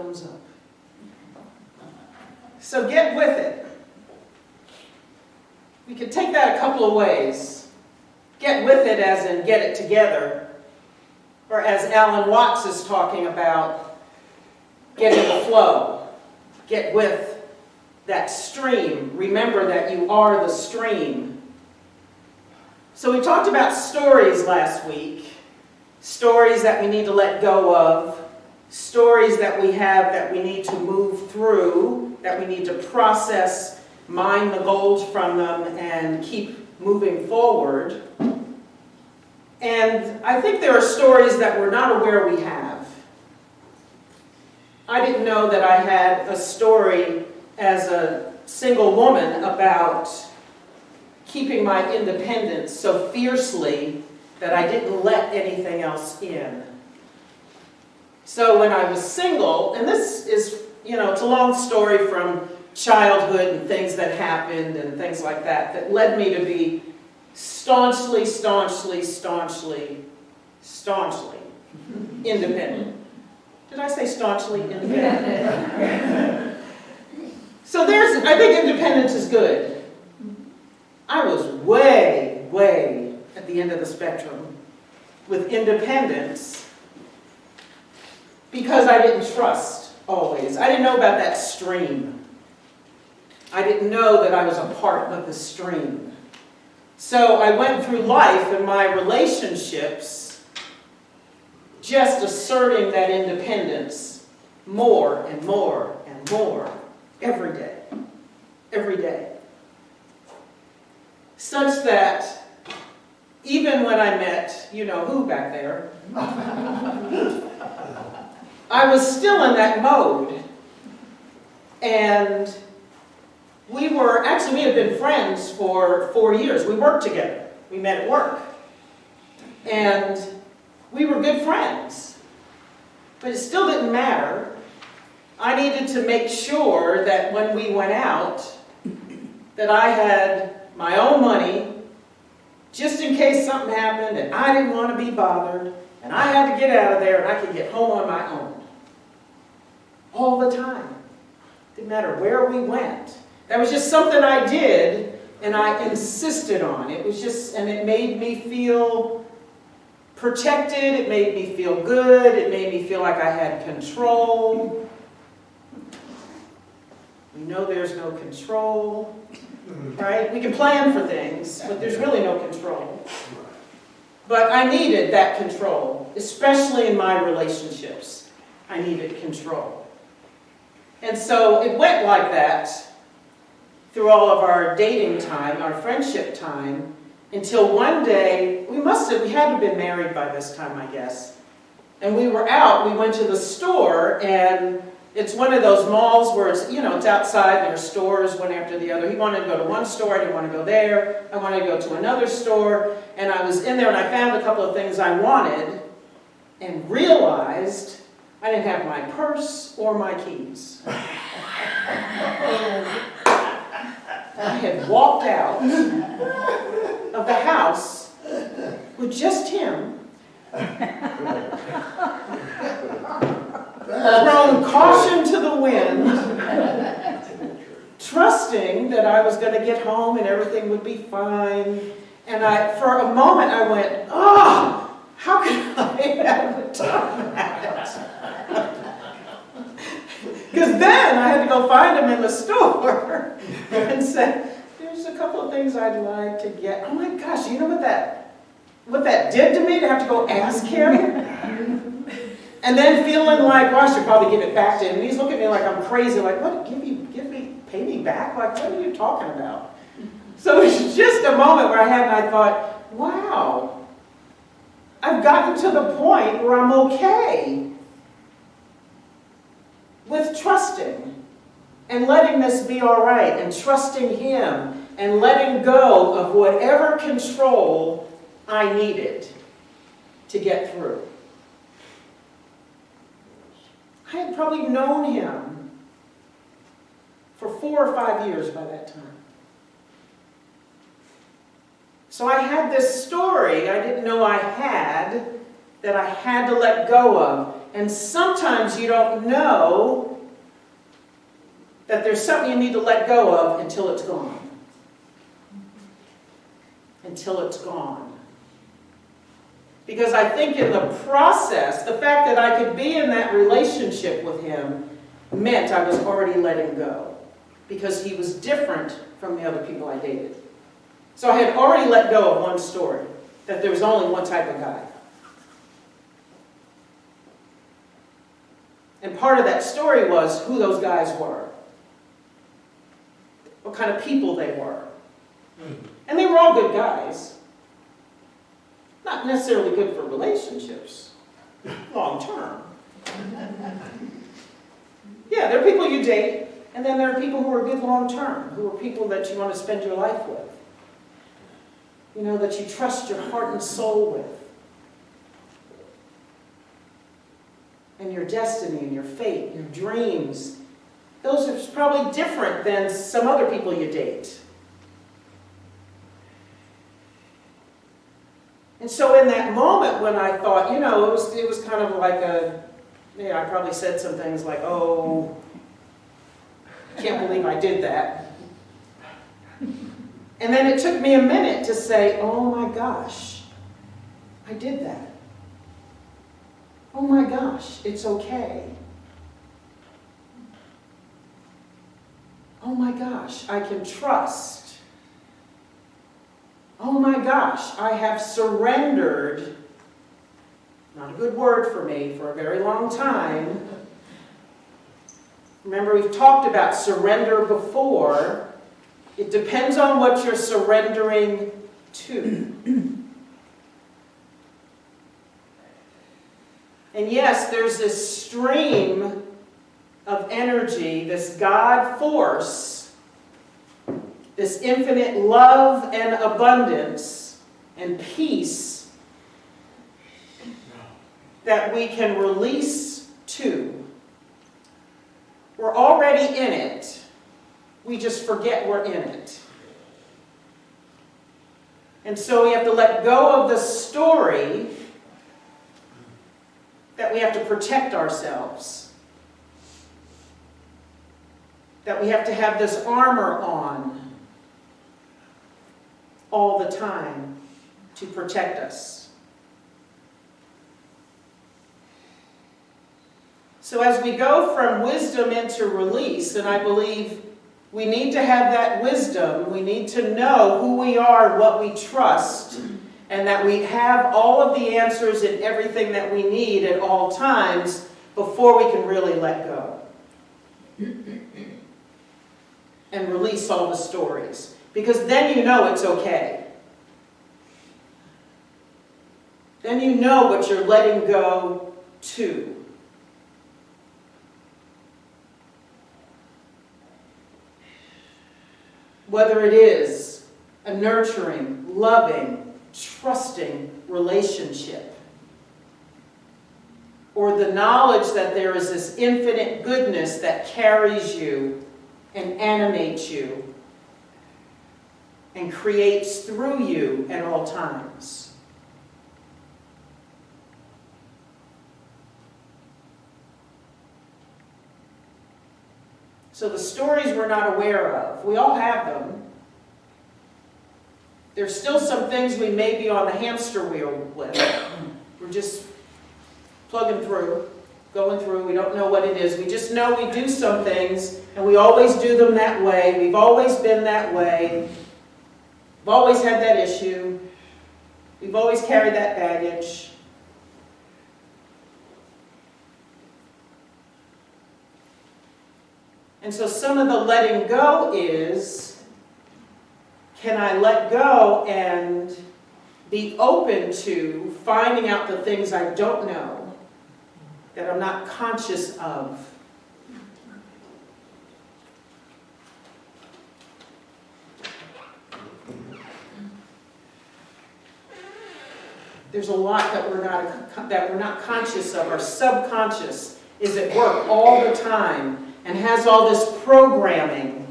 thumbs up. So get with it. We could take that a couple of ways. Get with it as in get it together. Or as Alan Watts is talking about, get in the flow. Get with that stream. Remember that you are the stream. So we talked about stories last week. Stories that we need to let go of. Stories that we have that we need to move through, that we need to process, mine the gold from them, and keep moving forward. And I think there are stories that we're not aware we have. I didn't know that I had a story as a single woman about keeping my independence so fiercely that I didn't let anything else in. So when I was single, and this is, it's a long story from childhood and things that happened and things like that, that led me to be staunchly independent. Did I say staunchly independent? So I think independence is good. I was way at the end of the spectrum with independence because I didn't trust always. I didn't know about that stream. I didn't know that I was a part of the stream. So I went through life and my relationships just asserting that independence more and more and more every day. Every day. Such that even when I met, who back there, I was still in that mode. And we had been friends for 4 years. We worked together. We met at work. And we were good friends. But it still didn't matter. I needed to make sure that when we went out, that I had my own money, just in case something happened and I didn't want to be bothered, and I had to get out of there and I could get home on my own. All the time. Didn't matter where we went. That was just something I did and I insisted on. It was just, and it made me feel protected, it made me feel good, it made me feel like I had control. We know there's no control, right? We can plan for things, but there's really no control. But I needed that control, especially in my relationships. I needed control. And so it went like that through all of our dating time, our friendship time, until one day, we had to have been married by this time, I guess. And we were out, we went to the store, and it's one of those malls where it's outside, and there are stores one after the other. He wanted to go to one store, I didn't want to go there. I wanted to go to another store, and I was in there, and I found a couple of things I wanted, and realized I didn't have my purse or my keys. And I had walked out of the house with just him, thrown caution to the wind, trusting that I was going to get home and everything would be fine. And for a moment I went, how could I have done that? Because then I had to go find him in the store and say, there's a couple of things I'd like to get. Oh my gosh, you know what that did to me, to have to go ask him? And then feeling like, well, I should probably give it back to him. And he's looking at me like I'm crazy, like, what, pay me back? Like, what are you talking about? So it was just a moment where I thought, wow, I've gotten to the point where I'm okay with trusting and letting this be all right, and trusting him and letting go of whatever control I needed to get through. I had probably known him for 4 or 5 years by that time. So I had this story I didn't know I had, that I had to let go of. And sometimes you don't know that there's something you need to let go of until it's gone. Until it's gone. Because I think in the process, the fact that I could be in that relationship with him meant I was already letting go. Because he was different from the other people I dated. So I had already let go of one story, that there was only one type of guy. And part of that story was who those guys were. What kind of people they were. And they were all good guys. Not necessarily good for relationships, long term. Yeah, there are people you date, and then there are people who are good long term, who are people that you want to spend your life with. You know, that you trust your heart and soul with. And your destiny and your fate, your dreams. Those are probably different than some other people you date. And so in that moment when I thought, you know, it was kind of like I probably said some things like, oh, I can't believe I did that. And then it took me a minute to say, oh my gosh, I did that. Oh my gosh, it's okay. Oh my gosh, I can trust. Oh my gosh, I have surrendered. Not a good word for me for a very long time. Remember, we've talked about surrender before. It depends on what you're surrendering to. And yes, there's this stream of energy, this God force, this infinite love and abundance and peace that we can release to. We're already in it. We just forget we're in it. And so we have to let go of the story that we have to protect ourselves. That we have to have this armor on all the time to protect us. So as we go from wisdom into release, and I believe we need to have that wisdom, we need to know who we are, what we trust, and that we have all of the answers and everything that we need at all times before we can really let go. And release all the stories. Because then you know it's okay. Then you know what you're letting go to. Whether it is a nurturing, loving, trusting relationship, or the knowledge that there is this infinite goodness that carries you and animates you and creates through you at all times. So the stories we're not aware of, we all have them. There's still some things we may be on the hamster wheel with. We're just plugging through, going through. We don't know what it is. We just know we do some things, and we always do them that way. We've always been that way. We've always had that issue. We've always carried that baggage. And so some of the letting go is, can I let go and be open to finding out the things I don't know, that I'm not conscious of? There's a lot that we're not conscious of. Our subconscious is at work all the time and has all this programming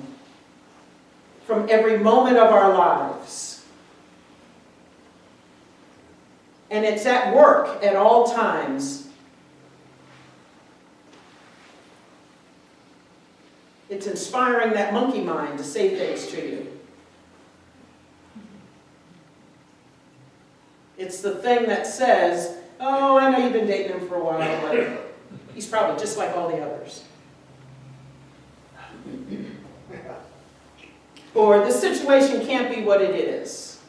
from every moment of our lives. And it's at work at all times. It's inspiring that monkey mind to say things to you. It's the thing that says, oh, I know you've been dating him for a while, but he's probably just like all the others. Or the situation can't be what it is.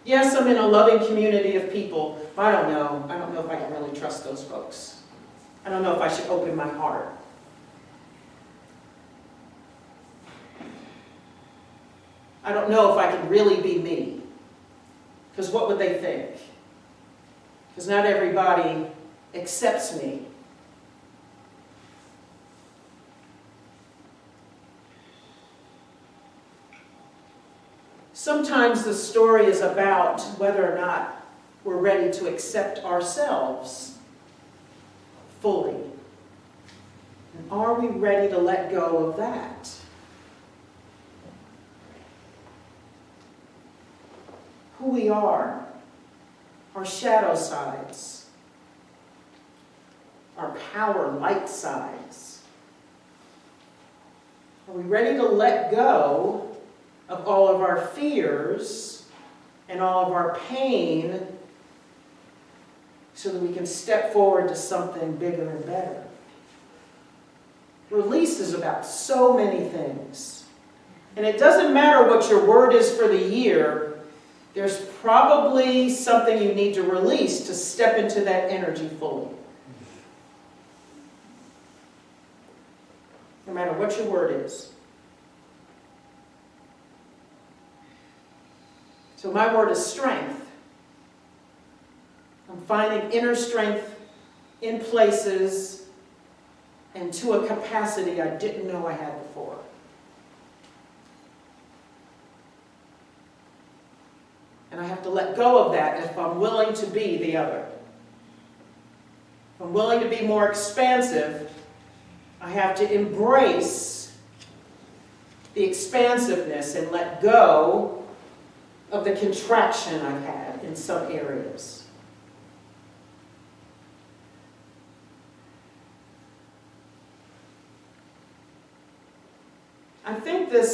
Yes, I'm in a loving community of people, but I don't know. I don't know if I can really trust those folks. I don't know if I should open my heart. I don't know if I can really be me. Because what would they think? Because not everybody accepts me. Sometimes the story is about whether or not we're ready to accept ourselves fully. And are we ready to let go of that? Who we are, our shadow sides, our power light sides. Are we ready to let go of all of our fears and all of our pain so that we can step forward to something bigger and better? Release is about so many things. And it doesn't matter what your word is for the year. There's probably something you need to release to step into that energy fully. No matter what your word is. So my word is strength. I'm finding inner strength in places and to a capacity I didn't know I had before. And I have to let go of that if I'm willing to be the other. If I'm willing to be more expansive, I have to embrace the expansiveness and let go of the contraction I've had in some areas. I think the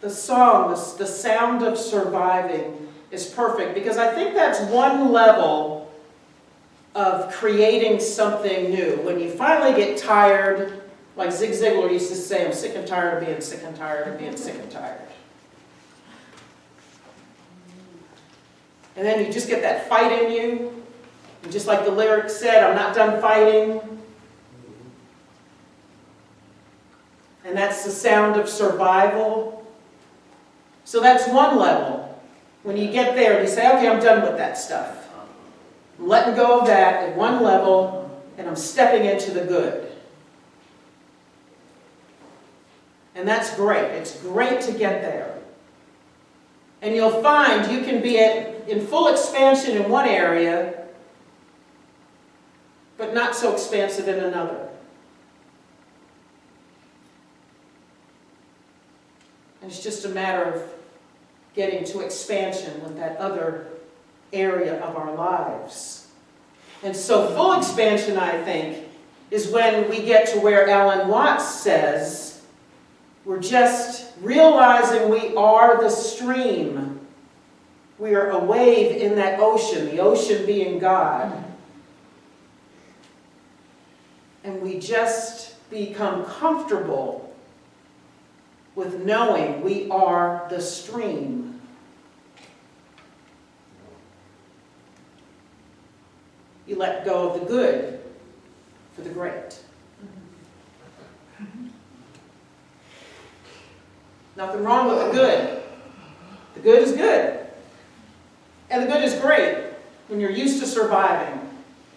song, The Sound of Surviving, is perfect because I think that's one level of creating something new. When you finally get tired, like Zig Ziglar used to say, I'm sick and tired of being sick and tired of being sick and tired. And then you just get that fight in you. And just like the lyric said, I'm not done fighting. And that's the sound of survival. So that's one level. When you get there and you say, okay, I'm done with that stuff. I'm letting go of that at one level, and I'm stepping into the good. And that's great. It's great to get there. And you'll find you can be in full expansion in one area, but not so expansive in another. And it's just a matter of getting to expansion with that other area of our lives. And so full expansion, I think, is when we get to where Alan Watts says, we're just realizing we are the stream. We are a wave in that ocean, the ocean being God. And we just become comfortable with knowing we are the stream. You let go of the good for the great. Nothing wrong with the good. The good is good. And the good is great when you're used to surviving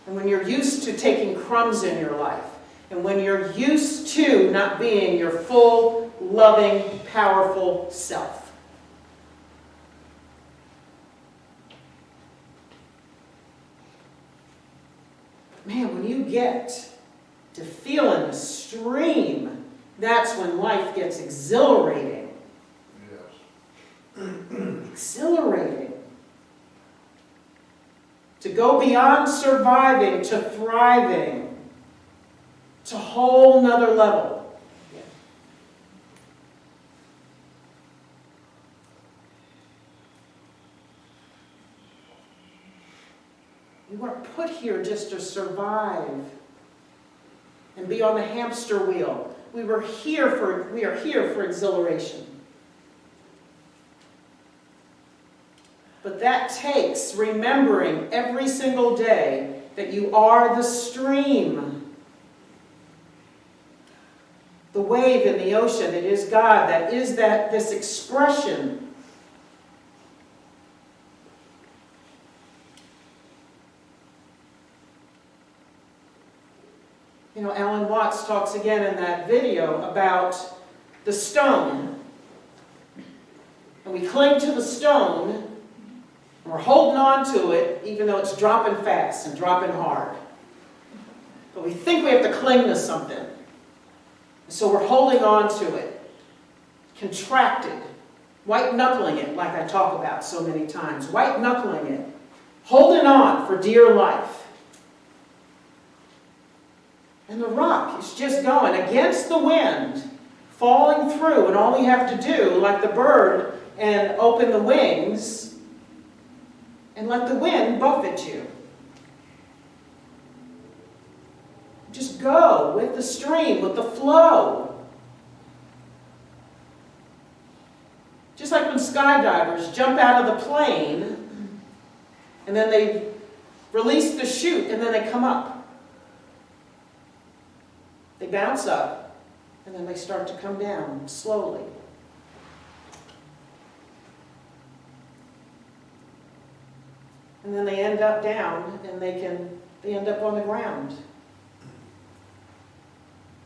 and when you're used to taking crumbs in your life and when you're used to not being your full, loving, powerful self. Man, when you get to feeling the stream, that's when life gets exhilarating. Yes. Exhilarating. To go beyond surviving to thriving. It's a whole nother level. We weren't put here just to survive and be on the hamster wheel. We are here for exhilaration. But that takes remembering every single day that you are the stream, the wave in the ocean. It is God that is this expression. You know, Alan Watts talks again in that video about the stone. And we cling to the stone, and we're holding on to it, even though it's dropping fast and dropping hard. But we think we have to cling to something. So we're holding on to it, contracted, white-knuckling it, like I talk about so many times, white-knuckling it, holding on for dear life. And the rock is just going against the wind, falling through, and all you have to do, like the bird, and open the wings, and let the wind buffet you. Just go with the stream, with the flow. Just like when skydivers jump out of the plane, and then they release the chute, and then they come up. They bounce up, and then they start to come down slowly. And then they end up down, and they end up on the ground.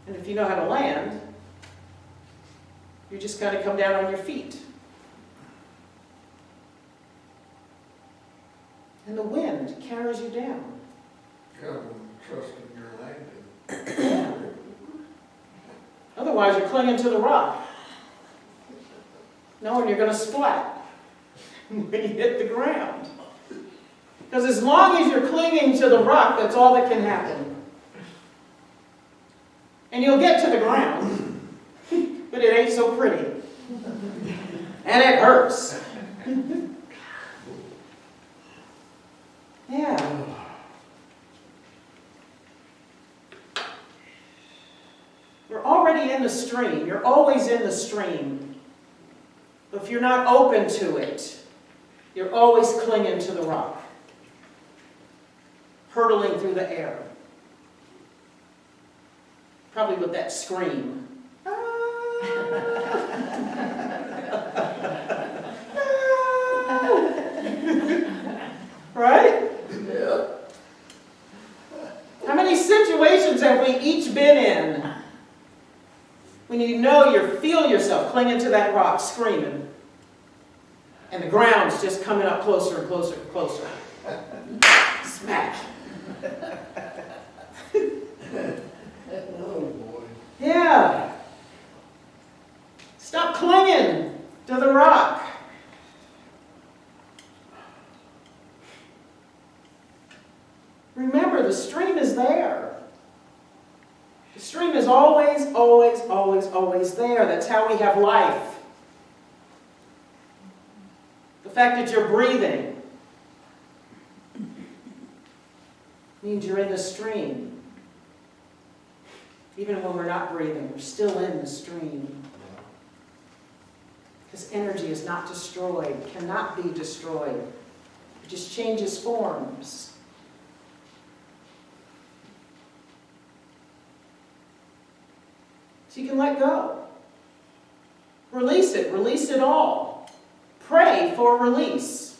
And if you know how to land, you just kind of come down on your feet. And the wind carries you down. Come trust in your landing. Yeah. Otherwise, you're clinging to the rock, knowing you're going to splat when you hit the ground. Because as long as you're clinging to the rock, that's all that can happen. And you'll get to the ground, but it ain't so pretty. And it hurts. Yeah. You're already in the stream. You're always in the stream. But if you're not open to it, you're always clinging to the rock, hurtling through the air. Probably with that scream. Right? Yeah. How many situations have we each been in when you know you feel yourself clinging to that rock, screaming, and the ground's just coming up closer and closer and closer? Smack. Oh boy. Yeah. Stop clinging to the rock. Remember, the stream is there. The stream is always, always, always, always there. That's how we have life. The fact that you're breathing means you're in the stream. Even when we're not breathing, we're still in the stream. Because energy is not destroyed, cannot be destroyed. It just changes forms. So you can let go. Release it all. Pray for release.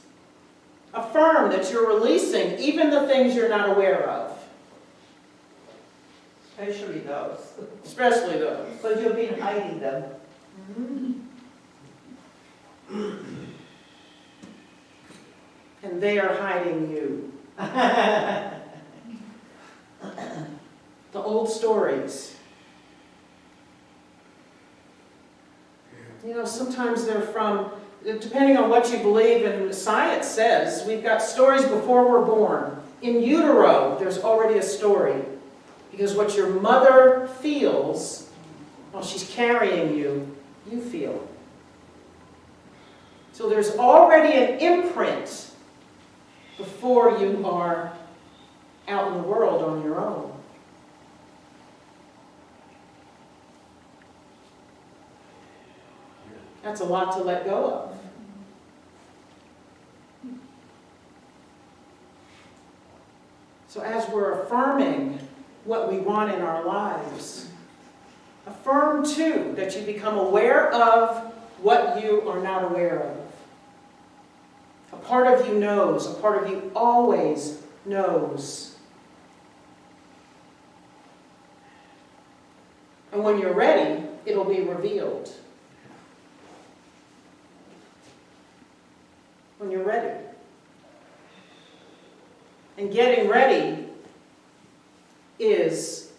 Affirm that you're releasing even the things you're not aware of. Especially those. Especially those. Because you've been hiding them. And they are hiding you. The old stories. You know, sometimes they're from, depending on what you believe, and science says, we've got stories before we're born. In utero, there's already a story. Because what your mother feels while she's carrying you, you feel. So there's already an imprint before you are out in the world on your own. That's a lot to let go of. So as we're affirming what we want in our lives, affirm too that you become aware of what you are not aware of. A part of you knows, a part of you always knows. And when you're ready, it'll be revealed. When you're ready. And getting ready is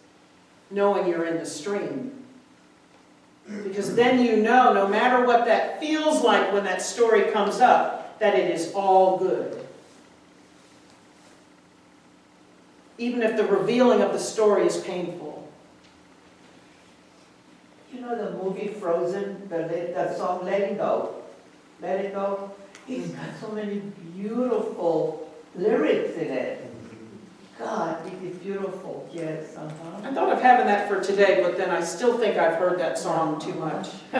knowing you're in the stream. Because then you know, no matter what that feels like when that story comes up, that it is all good. Even if the revealing of the story is painful. You know the movie Frozen, the song Let It Go? Let It Go? It's got so many beautiful lyrics in it. God, it is beautiful. Yes, I thought of having that for today, but then I still think I've heard that song too much. I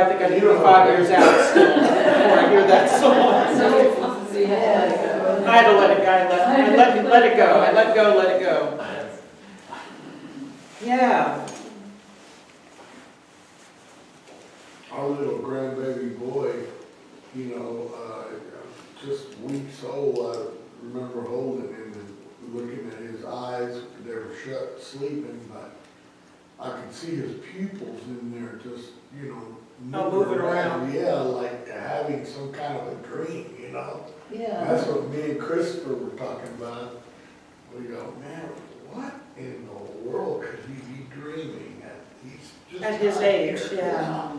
think I need to be 5 years out still before I hear that song. I had to let it go. I let it go. I let go, let it go. Yeah. Our little grandbaby boy, just weeks old, I remember holding him and looking at his eyes. They were shut, sleeping, but I could see his pupils in there just, moving around. Yeah, like having some kind of a dream, Yeah. That's what me and Christopher were talking about. We go, man, what in the world could he be dreaming at? He's just At his not age, here. yeah.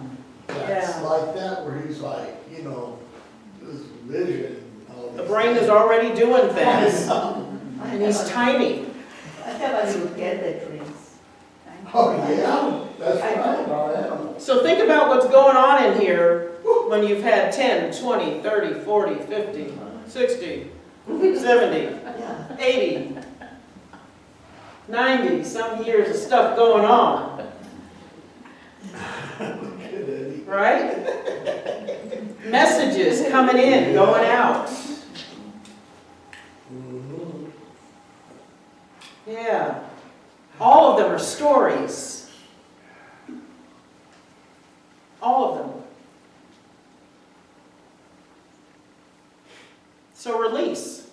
That's Yeah. like that, where he's like, this vision. All The these brain is things. already doing things. I And he's tiny. never look at the dreams. Oh, yeah, that's right, our animals. So think about what's going on in here when you've had 10, 20, 30, 40, 50, 60, 70, Yeah. 80, 90, some years of stuff going on, Look at Eddie. right? Messages coming in, going out. Mhm. Yeah. All of them are stories. All of them. So release.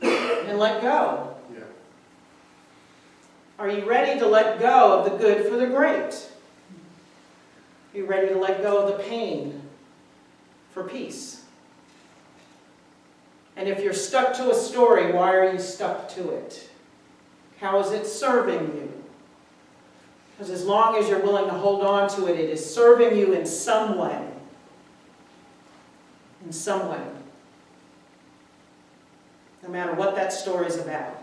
And let go. Yeah. Are you ready to let go of the good for the great? Are you ready to let go of the pain for peace? And if you're stuck to a story, why are you stuck to it? How is it serving you? Because as long as you're willing to hold on to it, it is serving you in some way. In some way. No matter what that story is about.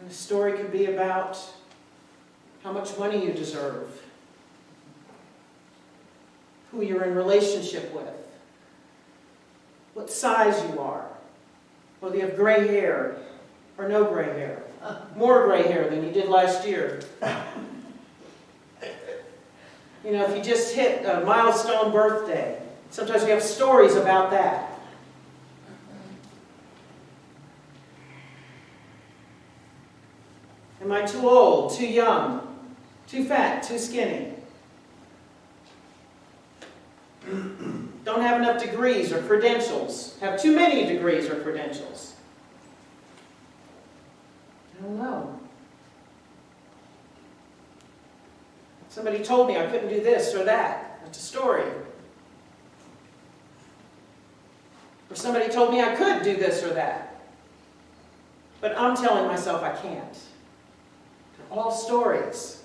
And the story could be about how much money you deserve, who you're in relationship with, what size you are, whether you have gray hair or no gray hair, more gray hair than you did last year. If you just hit a milestone birthday, sometimes we have stories about that. Am I too old, too young, too fat, too skinny? Don't have enough degrees or credentials. Have too many degrees or credentials. I don't know. Somebody told me I couldn't do this or that. That's a story. Or somebody told me I could do this or that. But I'm telling myself I can't. They're all stories.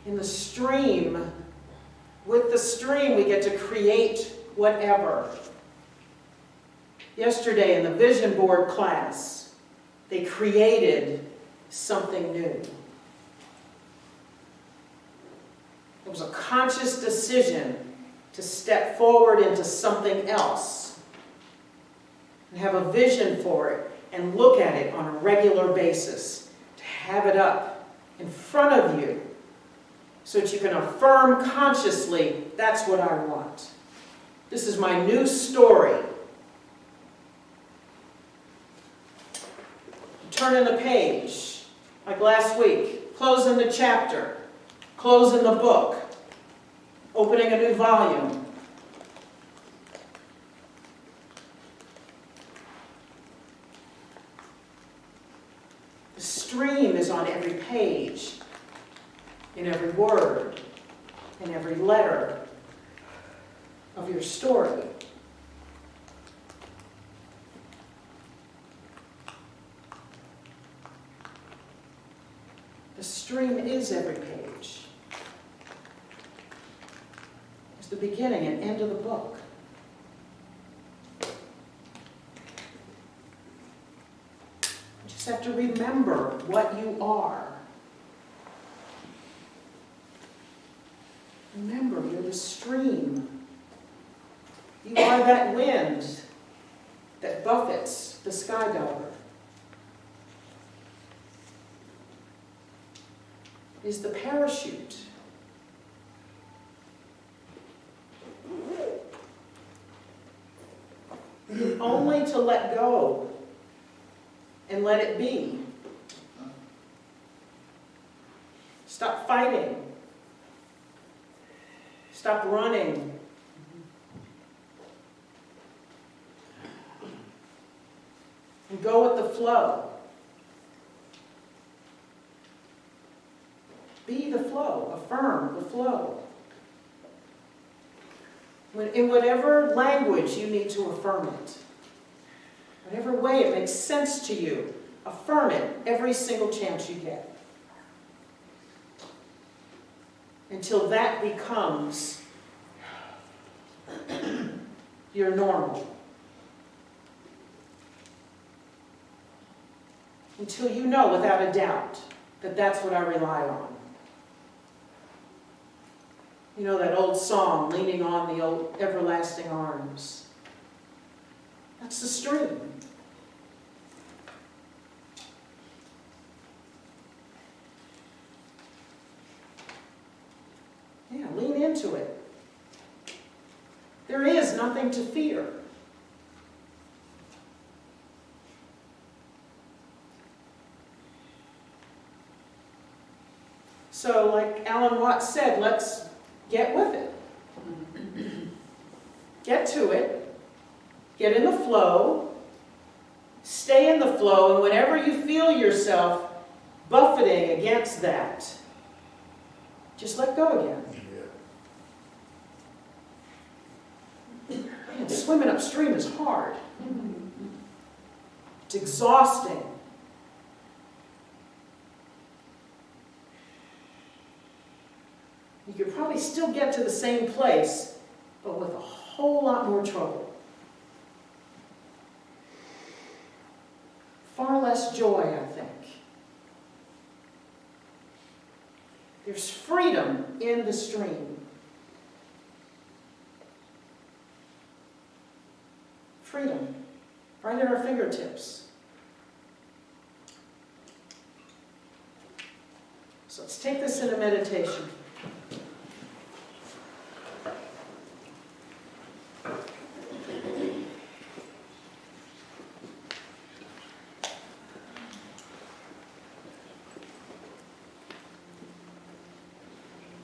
In the stream, with the stream we get to create whatever. Yesterday in the vision board class, they created something new. It was a conscious decision to step forward into something else and have a vision for it and look at it on a regular basis, to have it up in front of you so that you can affirm consciously, that's what I want. This is my new story. Turning the page, like last week, closing the chapter, closing the book, opening a new volume. The stream is on every page, in every word, in every letter of your story. The stream is every page. It's the beginning and end of the book. You just have to remember what you are. Remember, you're the stream. You are that wind that buffets the skydiver. Is the parachute. Only to let go and let it be. Stop fighting. Stop running. And go with the flow. Be the flow, affirm the flow. In whatever language you need to affirm it, whatever way it makes sense to you, affirm it every single chance you get. Until that becomes your normal. Until you know without a doubt that that's what I rely on. You know that old song, leaning on the old everlasting arms. That's the stream. Yeah, lean into it. There is nothing to fear. So, like Alan Watts said, let's get with it. Get to it. Get in the flow. Stay in the flow, and whenever you feel yourself buffeting against that, just let go again. Man, swimming upstream is hard. It's exhausting. You could probably still get to the same place, but with a whole lot more trouble. Far less joy, I think. There's freedom in the stream. Freedom, right at our fingertips. So let's take this in a meditation.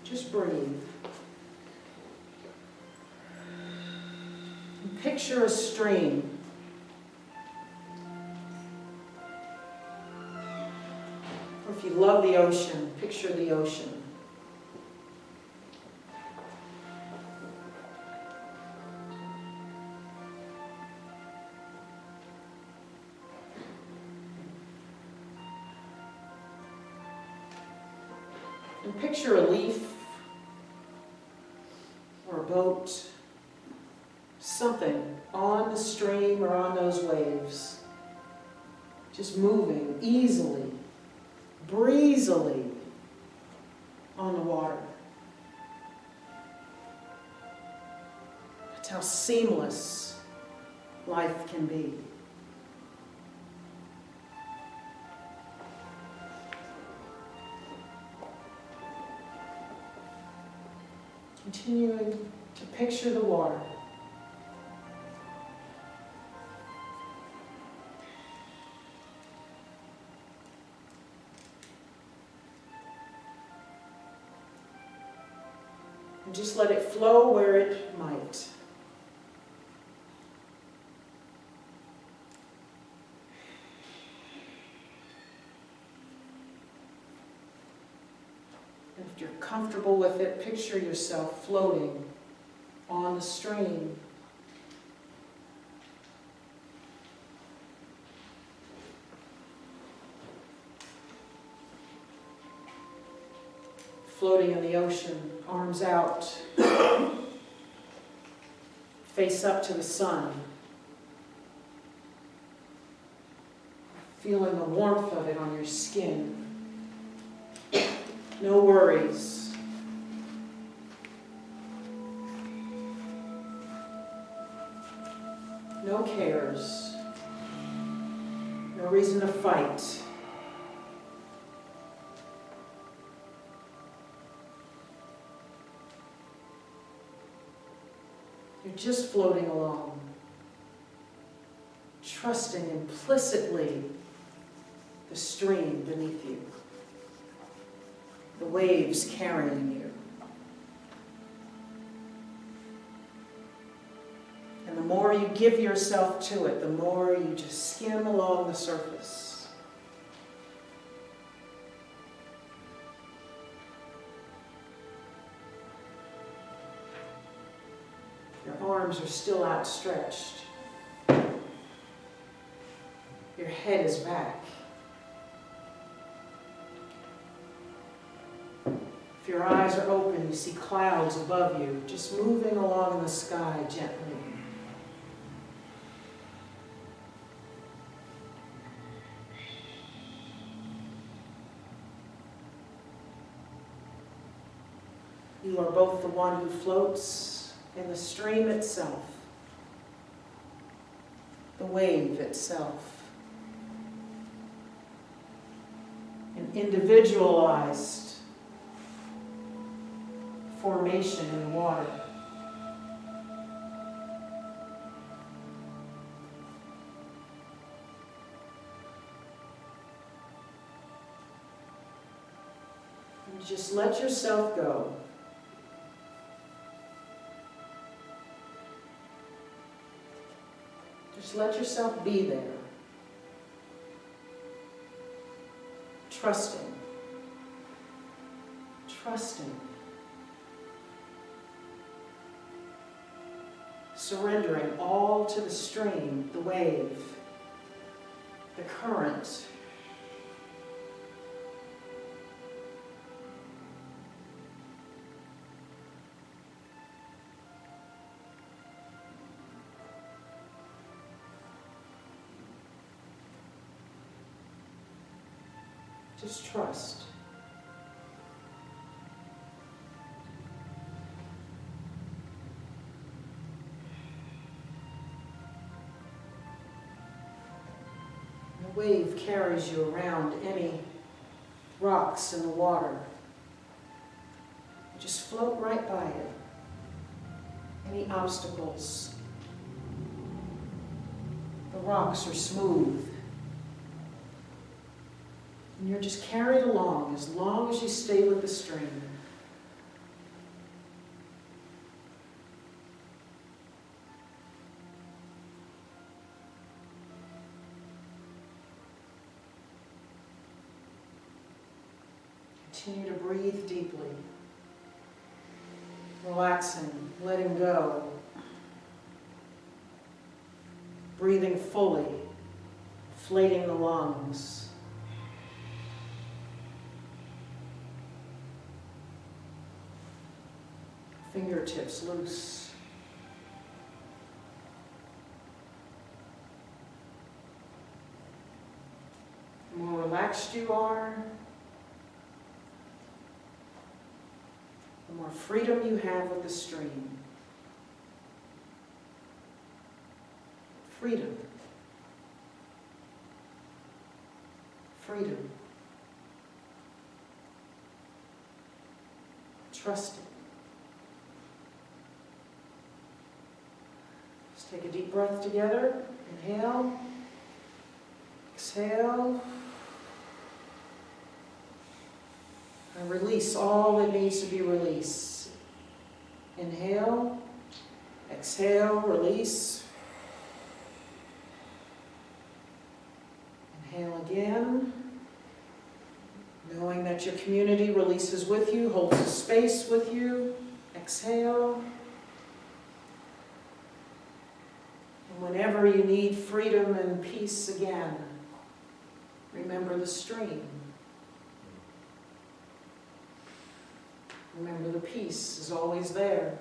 Just breathe. And picture a stream. Or if you love the ocean, picture the ocean. And picture a leaf or a boat something on the stream or on those waves, just moving easily, breezily on the water. That's how seamless life can be. Continuing to picture the water. And just let it flow where it might. And if you're comfortable with it, picture yourself floating on the stream. Floating in the ocean, arms out, face up to the sun. Feeling the warmth of it on your skin. No worries. No cares. No reason to fight. You're just floating along, trusting implicitly the stream beneath you, the waves carrying you. And the more you give yourself to it, the more you just skim along the surface. Your arms are still outstretched. Your head is back. If your eyes are open, you see clouds above you, just moving along in the sky gently. You are both the one who floats in the stream itself, the wave itself, an individualized formation in the water. And just let yourself go. Just let yourself be there, trusting, surrendering all to the stream, the wave, the current. Just trust. The wave carries you around any rocks in the water. You just float right by it. Any obstacles. The rocks are smooth. And you're just carried along as long as you stay with the stream. Continue to breathe deeply, relaxing, letting go, breathing fully, inflating the lungs. Fingertips loose. relaxed you are, the more freedom you have with the stream. Freedom. Freedom. Trust it. Just take a deep breath together. Inhale. Exhale. And release all that needs to be released. Inhale. Exhale. Release. Inhale again. Knowing that your community releases with you, holds a space with you. Exhale. And whenever you need freedom and peace again, remember the stream. Remember the peace is always there.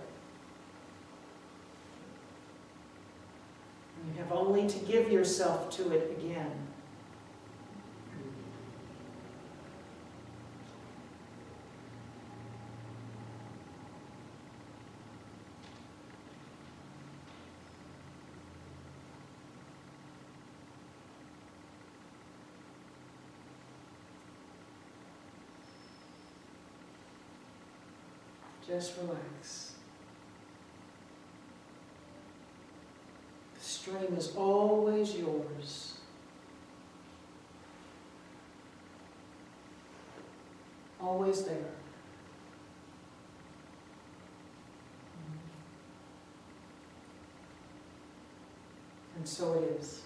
You have only to give yourself to it again. Just relax. The stream is always yours. Always there. And so it is.